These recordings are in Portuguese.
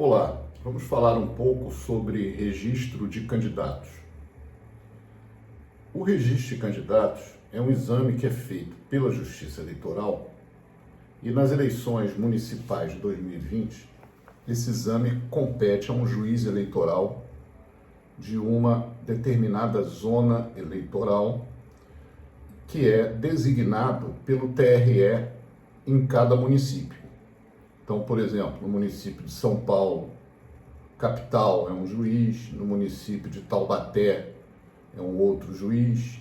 Olá, vamos falar um pouco sobre registro de candidatos. O registro de candidatos é um exame que é feito pela Justiça Eleitoral e nas eleições municipais de 2020, esse exame compete a um juiz eleitoral de uma determinada zona eleitoral que é designado pelo TRE em cada município. Então, por exemplo, no município de São Paulo, capital é um juiz, no município de Taubaté é um outro juiz.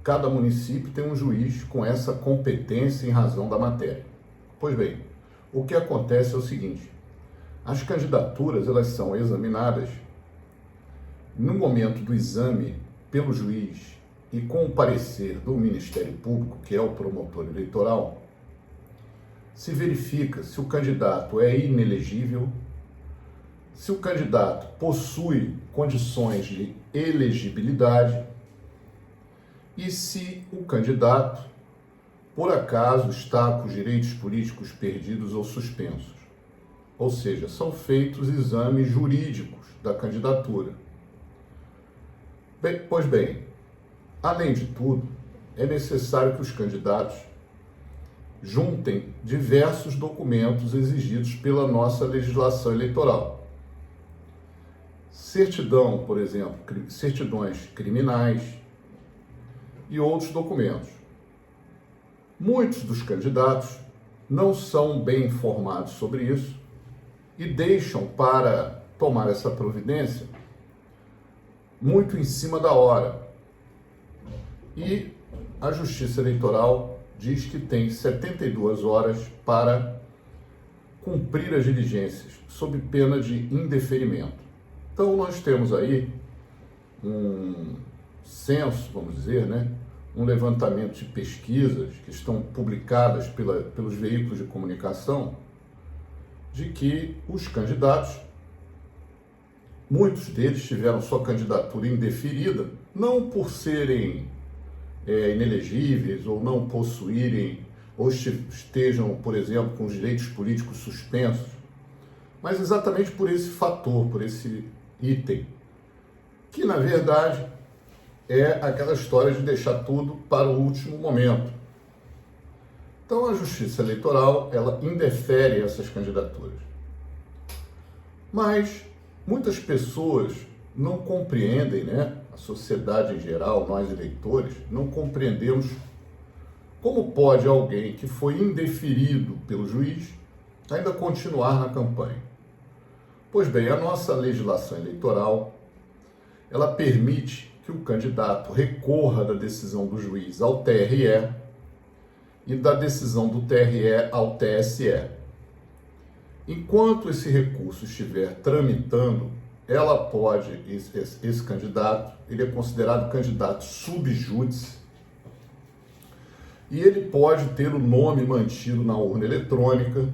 Cada município tem um juiz com essa competência em razão da matéria. Pois bem, o que acontece é o seguinte: as candidaturas elas são examinadas no momento do exame pelo juiz e com o parecer do Ministério Público, que é o promotor eleitoral. Se verifica se o candidato é inelegível, se o candidato possui condições de elegibilidade e se o candidato, por acaso, está com os direitos políticos perdidos ou suspensos. Ou seja, são feitos exames jurídicos da candidatura. Pois bem, além de tudo, é necessário que os candidatos juntem diversos documentos exigidos pela nossa legislação eleitoral. Certidão, por exemplo, certidões criminais e outros documentos. Muitos dos candidatos não são bem informados sobre isso e deixam para tomar essa providência muito em cima da hora. E a Justiça Eleitoral diz que tem 72 horas para cumprir as diligências, sob pena de indeferimento. Então, nós temos aí um censo, vamos dizer, um levantamento de pesquisas que estão publicadas pelos veículos de comunicação, de que os candidatos, muitos deles tiveram sua candidatura indeferida, não por serem inelegíveis ou não possuírem ou estejam, por exemplo, com os direitos políticos suspensos, mas exatamente por esse fator, por esse item, que na verdade é aquela história de deixar tudo para o último momento. Então a Justiça Eleitoral, ela indefere essas candidaturas. Mas muitas pessoas não compreendem, a sociedade em geral, nós eleitores, não compreendemos como pode alguém que foi indeferido pelo juiz ainda continuar na campanha. Pois bem, a nossa legislação eleitoral, ela permite que o candidato recorra da decisão do juiz ao TRE e da decisão do TRE ao TSE. Enquanto esse recurso estiver tramitando, ela pode, esse candidato, ele é considerado candidato sub judice e ele pode ter o nome mantido na urna eletrônica,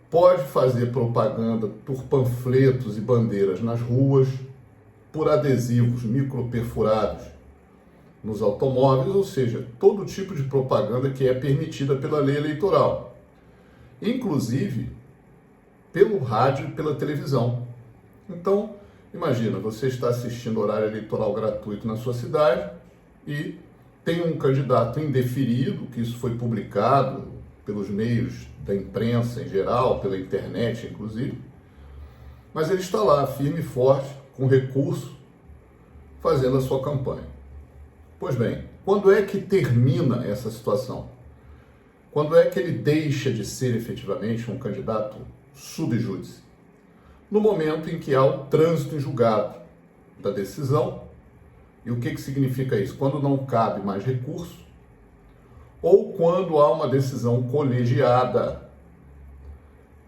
pode fazer propaganda por panfletos e bandeiras nas ruas, por adesivos microperfurados nos automóveis, ou seja, todo tipo de propaganda que é permitida pela lei eleitoral, inclusive pelo rádio e pela televisão. Então, imagina, você está assistindo horário eleitoral gratuito na sua cidade e tem um candidato indeferido, que isso foi publicado pelos meios da imprensa em geral, pela internet inclusive, mas ele está lá, firme e forte, com recurso, fazendo a sua campanha. Pois bem, quando é que termina essa situação? Quando é que ele deixa de ser efetivamente um candidato sub judice? No momento em que há o trânsito em julgado da decisão. E o que significa isso? Quando não cabe mais recurso, ou quando há uma decisão colegiada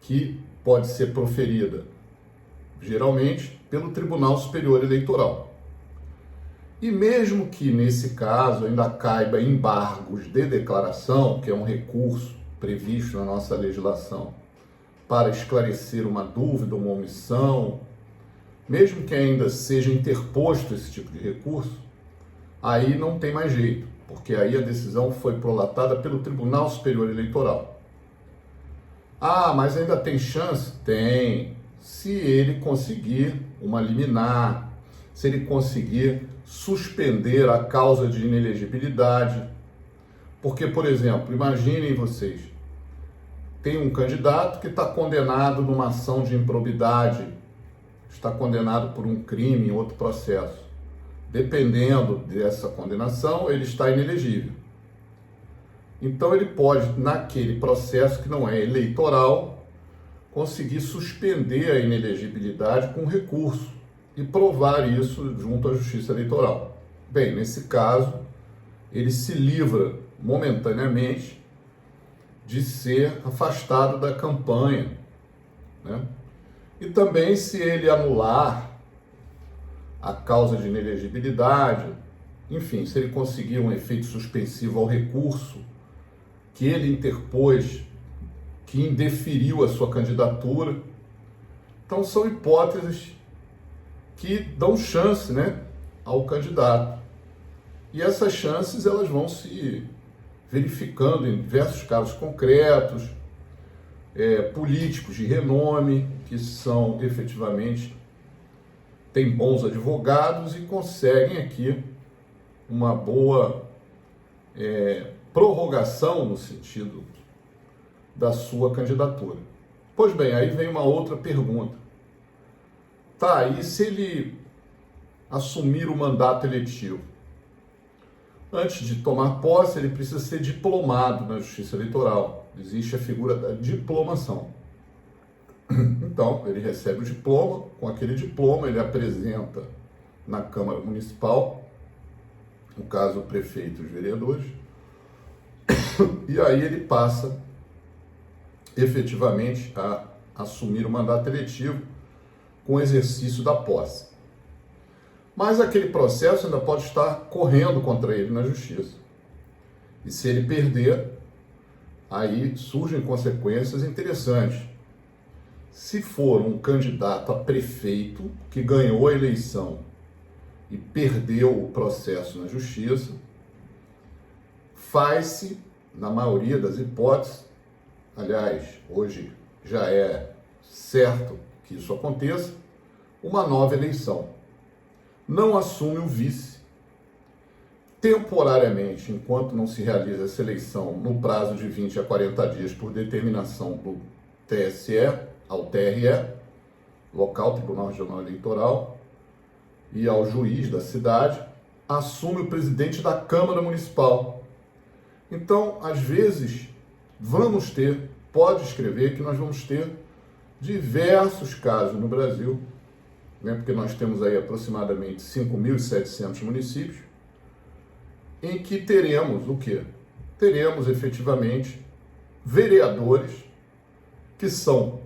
que pode ser proferida, geralmente, pelo Tribunal Superior Eleitoral. E mesmo que nesse caso ainda caiba embargos de declaração, que é um recurso previsto na nossa legislação, para esclarecer uma dúvida, uma omissão, mesmo que ainda seja interposto esse tipo de recurso, aí não tem mais jeito, porque aí a decisão foi prolatada pelo Tribunal Superior Eleitoral. Ah, mas ainda tem chance? Tem. Se ele conseguir uma liminar, se ele conseguir suspender a causa de inelegibilidade. Porque, por exemplo, imaginem vocês, tem um candidato que está condenado numa ação de improbidade, está condenado por um crime em outro processo. Dependendo dessa condenação, ele está inelegível. Então ele pode, naquele processo que não é eleitoral, conseguir suspender a inelegibilidade com recurso e provar isso junto à Justiça Eleitoral. Bem, nesse caso, ele se livra momentaneamente de ser afastado da campanha, né? E também, se ele anular a causa de inelegibilidade, enfim, se ele conseguir um efeito suspensivo ao recurso que ele interpôs, que indeferiu a sua candidatura. Então são hipóteses que dão chance, né, ao candidato. E essas chances elas vão se verificando em diversos casos concretos, políticos de renome, que são efetivamente, têm bons advogados e conseguem aqui uma boa prorrogação no sentido da sua candidatura. Pois bem, aí vem uma outra pergunta. Tá, e se ele assumir o mandato eletivo? Antes de tomar posse, ele precisa ser diplomado na Justiça Eleitoral. Existe a figura da diplomação. Então, ele recebe o diploma, com aquele diploma ele apresenta na Câmara Municipal, no caso o prefeito e os vereadores, e aí ele passa efetivamente a assumir o mandato eletivo com o exercício da posse. Mas aquele processo ainda pode estar correndo contra ele na justiça. E se ele perder, aí surgem consequências interessantes. Se for um candidato a prefeito que ganhou a eleição e perdeu o processo na justiça, faz-se, na maioria das hipóteses, aliás, hoje já é certo que isso aconteça, uma nova eleição. Não assume o vice. Temporariamente, enquanto não se realiza essa eleição no prazo de 20 a 40 dias por determinação do TSE ao TRE, local Tribunal Regional Eleitoral, e ao juiz da cidade, assume o presidente da Câmara Municipal. Então, às vezes, pode escrever que nós vamos ter diversos casos no Brasil, né, porque nós temos aí aproximadamente 5.700 municípios, em que teremos o quê? Teremos efetivamente vereadores que são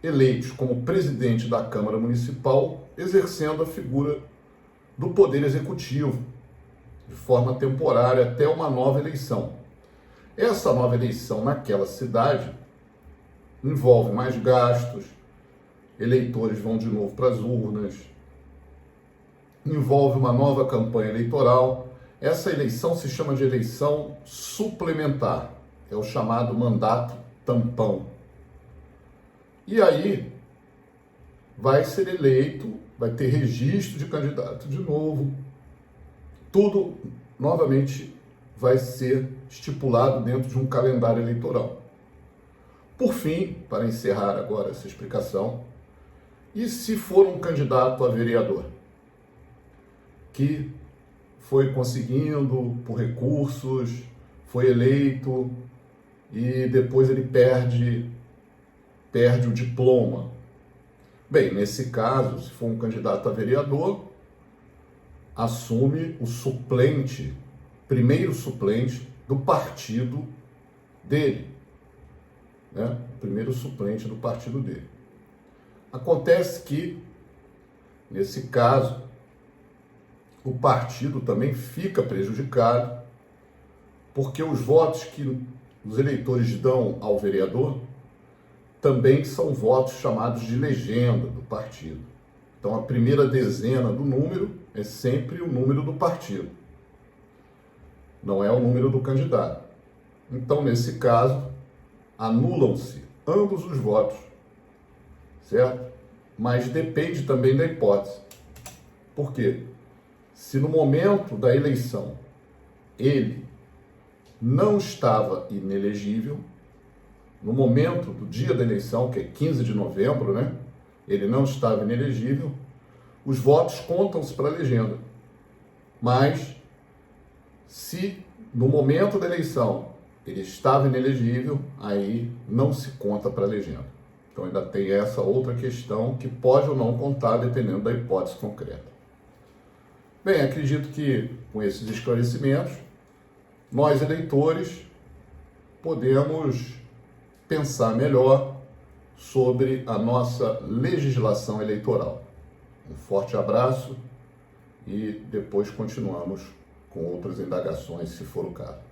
eleitos como presidente da Câmara Municipal, exercendo a figura do Poder Executivo, de forma temporária, até uma nova eleição. Essa nova eleição naquela cidade envolve mais gastos, eleitores vão de novo para as urnas, envolve uma nova campanha eleitoral. Essa eleição se chama de eleição suplementar, é o chamado mandato tampão. E aí vai ser eleito, vai ter registro de candidato de novo, tudo novamente vai ser estipulado dentro de um calendário eleitoral. Por fim, para encerrar agora essa explicação, e se for um candidato a vereador que foi conseguindo por recursos, foi eleito e depois ele perde o diploma? Bem, nesse caso, se for um candidato a vereador, assume o suplente, primeiro suplente do partido dele, né? O primeiro suplente do partido dele. Acontece que, nesse caso, o partido também fica prejudicado, porque os votos que os eleitores dão ao vereador também são votos chamados de legenda do partido. Então, a primeira dezena do número é sempre o número do partido, não é o número do candidato. Então, nesse caso, anulam-se ambos os votos, certo? Mas depende também da hipótese. Por quê? Se no momento da eleição ele não estava inelegível, no momento do dia da eleição, que é 15 de novembro, né? Ele não estava inelegível, os votos contam-se para a legenda. Mas, se no momento da eleição ele estava inelegível, aí não se conta para a legenda. Então ainda tem essa outra questão que pode ou não contar, dependendo da hipótese concreta. Bem, acredito que com esses esclarecimentos, nós eleitores podemos pensar melhor sobre a nossa legislação eleitoral. Um forte abraço e depois continuamos com outras indagações, se for o caso.